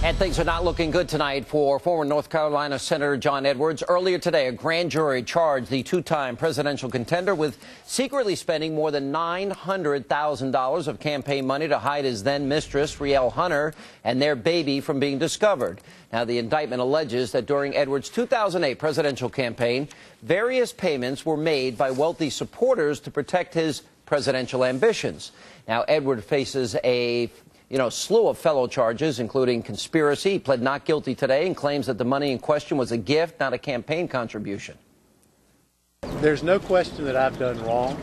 And things are not looking good tonight for former North Carolina Senator John Edwards. Earlier today, a grand jury charged the two-time presidential contender with secretly spending more than $900,000 of campaign money to hide his then-mistress, Rielle Hunter, and their baby from being discovered. Now, the indictment alleges that during Edwards' 2008 presidential campaign, various payments were made by wealthy supporters to protect his presidential ambitions. Now, Edwards faces a slew of fellow charges, including conspiracy. He pled not guilty today and claims that the money in question was a gift, not a campaign contribution. There's no question that I've done wrong,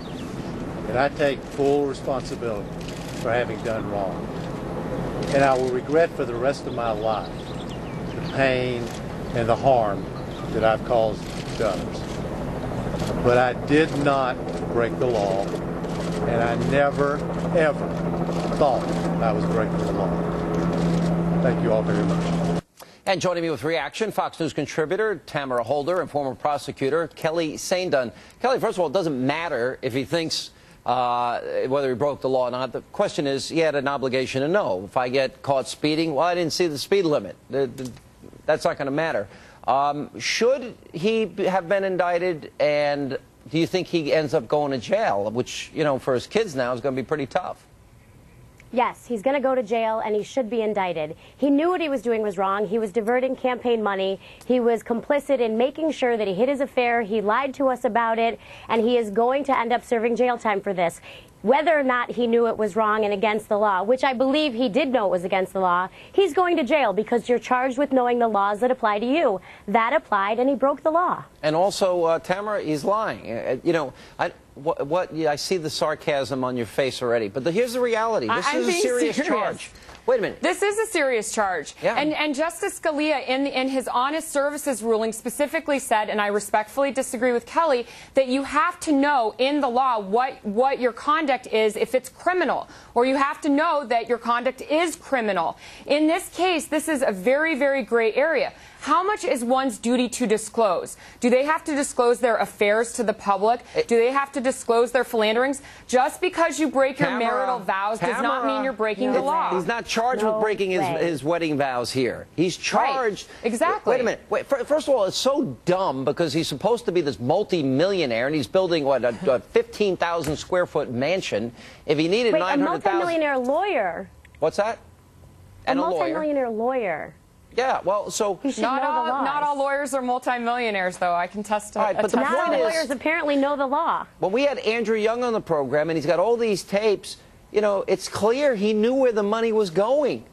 and I take full responsibility for having done wrong. And I will regret for the rest of my life the pain and the harm that I've caused to others. But I did not break the law, and I never, ever thought I was breaking the law. Thank you all very much. And joining me with reaction, Fox News contributor Tamara Holder and former prosecutor Kelly Saindon. Kelly, first of all, it doesn't matter if he thinks whether he broke the law or not. The question is, he had an obligation to know. If I get caught speeding, well, I didn't see the speed limit. That's not going to matter. Should he have been indicted, and do you think he ends up going to jail, which, for his kids now is going to be pretty tough? Yes, he's going to go to jail, and he should be indicted. He knew what he was doing was wrong. He was diverting campaign money. He was complicit in making sure that he hid his affair. He lied to us about it, and he is going to end up serving jail time for this. Whether or not he knew it was wrong and against the law, which I believe he did know it was against the law, he's going to jail because you're charged with knowing the laws that apply to you. That applied, and he broke the law. And also, Tamara, he's lying. I see the sarcasm on your face already, but here's the reality. This is a serious charge. Wait a minute. This is a serious charge. Yeah. And Justice Scalia, in his honest services ruling, specifically said, and I respectfully disagree with Kelly, that you have to know in the law what your conduct is if it's criminal, or you have to know that your conduct is criminal. In this case, this is a very, very gray area. How much is one's duty to disclose? Do they have to disclose their affairs to the public? Do they have to disclose their philanderings? Just because you break your marital vows does not mean you're breaking the law. He's not charged with breaking his wedding vows here. He's charged. Right. Exactly. Wait a minute. First of all, it's so dumb because he's supposed to be this multi-millionaire, and he's building, a 15,000 square foot mansion. If he needed $900,000. A multi-millionaire lawyer. What's that? And a multi-millionaire lawyer. Yeah, well, so not all lawyers are multimillionaires, though. I can test to but not all lawyers apparently know the law. When we had Andrew Young on the program, and he's got all these tapes, it's clear he knew where the money was going.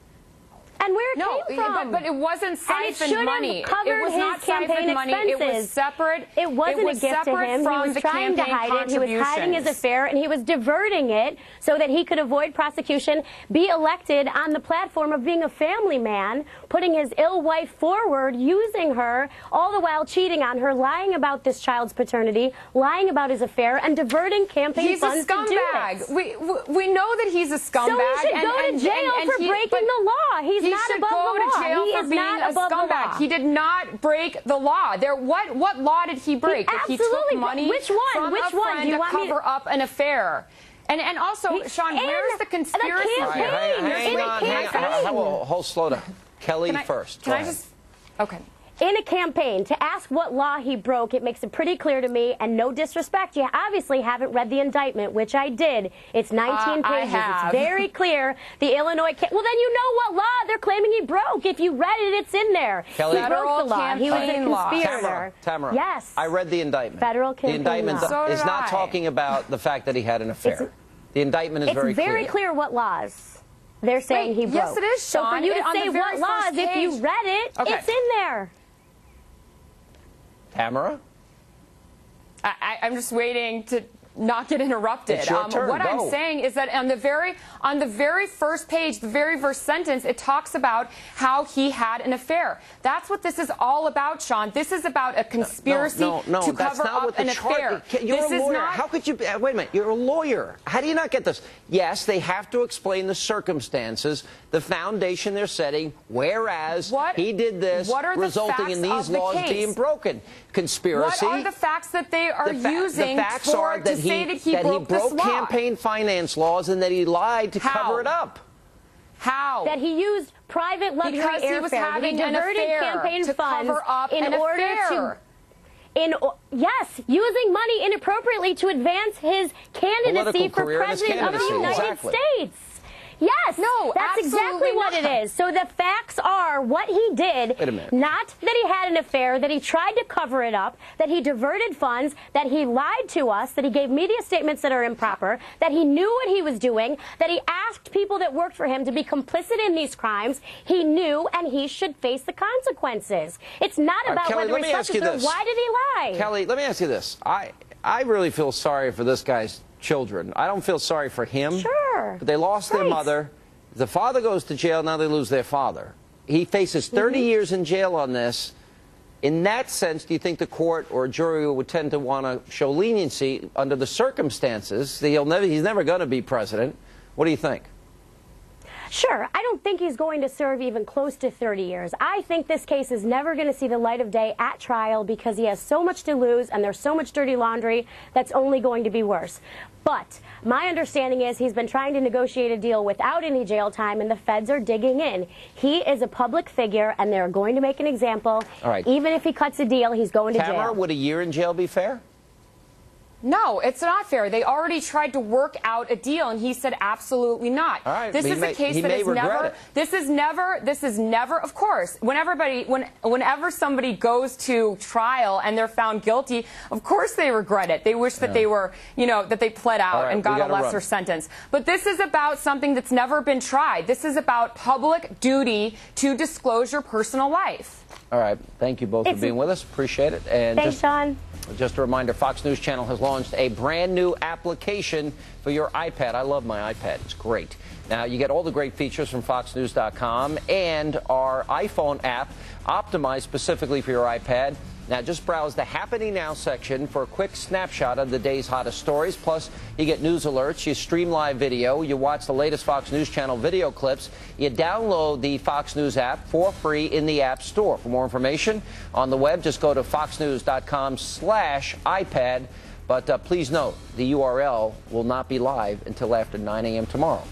And where it came from. But it wasn't siphoned money. It was not campaign money. It was separate. It wasn't a gift to him. He was trying to hide it. He was hiding his affair, and he was diverting it so that he could avoid prosecution, be elected on the platform of being a family man, putting his ill wife forward, using her, all the while cheating on her, lying about this child's paternity, lying about his affair, and diverting campaign funds to do it. He's a scumbag. We know that he's a scumbag. So he should go to jail for breaking the law. He's not above the law. He is not a scumbag. He did not break the law. What law did he break? He took money from a friend to cover up an affair. And also, Sean, where's the conspiracy? Hang on. Hold slow down. Kelly first. Can I just? Okay. In a campaign, to ask what law he broke, it makes it pretty clear to me, and no disrespect, you obviously haven't read the indictment, which I did. It's 19 pages. It's very clear. The Illinois... Well, then you know what law they're claiming he broke. If you read it, it's in there. Kelly, he broke the law. He was a conspirator. Tamara, yes. I read the indictment. Federal campaign The indictment law. is not talking about the fact that he had an affair. The indictment is very clear. It's very clear what laws they're saying he broke. Yes, it is, Sean. So for you to say what laws, if you read it, it's in there. Tamara? I'm just waiting to not get interrupted. It's your turn. What I'm saying is that on the very first page, the very first sentence, it talks about how he had an affair. That's what this is all about, Sean. This is about a conspiracy to cover up an affair. You're a lawyer. How could you? Wait a minute. You're a lawyer. How do you not get this? Yes, they have to explain the circumstances, the foundation they're setting, whereas he did this, resulting in these laws being broken. Conspiracy. What are the facts that they are using to say that he broke campaign finance laws and that he lied to cover it up? How? That he used private luxury because he was airfare, having that he an diverted affair campaign to funds cover up in an order affair. Yes, using money inappropriately to advance his candidacy for president of the United States. Yes, no, that's exactly what it is. So the facts are what he did, not that he had an affair, that he tried to cover it up, that he diverted funds, that he lied to us, that he gave media statements that are improper, that he knew what he was doing, that he asked people that worked for him to be complicit in these crimes. He knew, and he should face the consequences. It's not about Kelly, whether he's such or why did he lie? Kelly, let me ask you this. I really feel sorry for this guy's children. I don't feel sorry for him. Sure. But they lost their mother. The father goes to jail. Now they lose their father. He faces 30 years in jail on this. In that sense, do you think the court or jury would tend to want to show leniency under the circumstances? He's never going to be president. What do you think? Sure. I don't think he's going to serve even close to 30 years. I think this case is never going to see the light of day at trial because he has so much to lose and there's so much dirty laundry that's only going to be worse. But my understanding is he's been trying to negotiate a deal without any jail time, and the feds are digging in. He is a public figure, and they're going to make an example. All right. Even if he cuts a deal, he's going to jail. Tamara, would a year in jail be fair? No, it's not fair. They already tried to work out a deal, and he said absolutely not. All right, this is a case that is never. This is never. Of course, whenever somebody goes to trial and they're found guilty, of course they regret it. They wish that they were, that they pled out and got a lesser sentence. But this is about something that's never been tried. This is about public duty to disclose your personal life. All right. Thank you both for being with us. Appreciate it. And thanks, Sean. Just a reminder, Fox News Channel has launched a brand new application for your iPad. I love my iPad. It's great. Now, you get all the great features from FoxNews.com and our iPhone app optimized specifically for your iPad. Now, just browse the Happening Now section for a quick snapshot of the day's hottest stories. Plus, you get news alerts, you stream live video, you watch the latest Fox News Channel video clips, you download the Fox News app for free in the App Store. For more information on the web, just go to foxnews.com/iPad. But please note, the URL will not be live until after 9 a.m. tomorrow.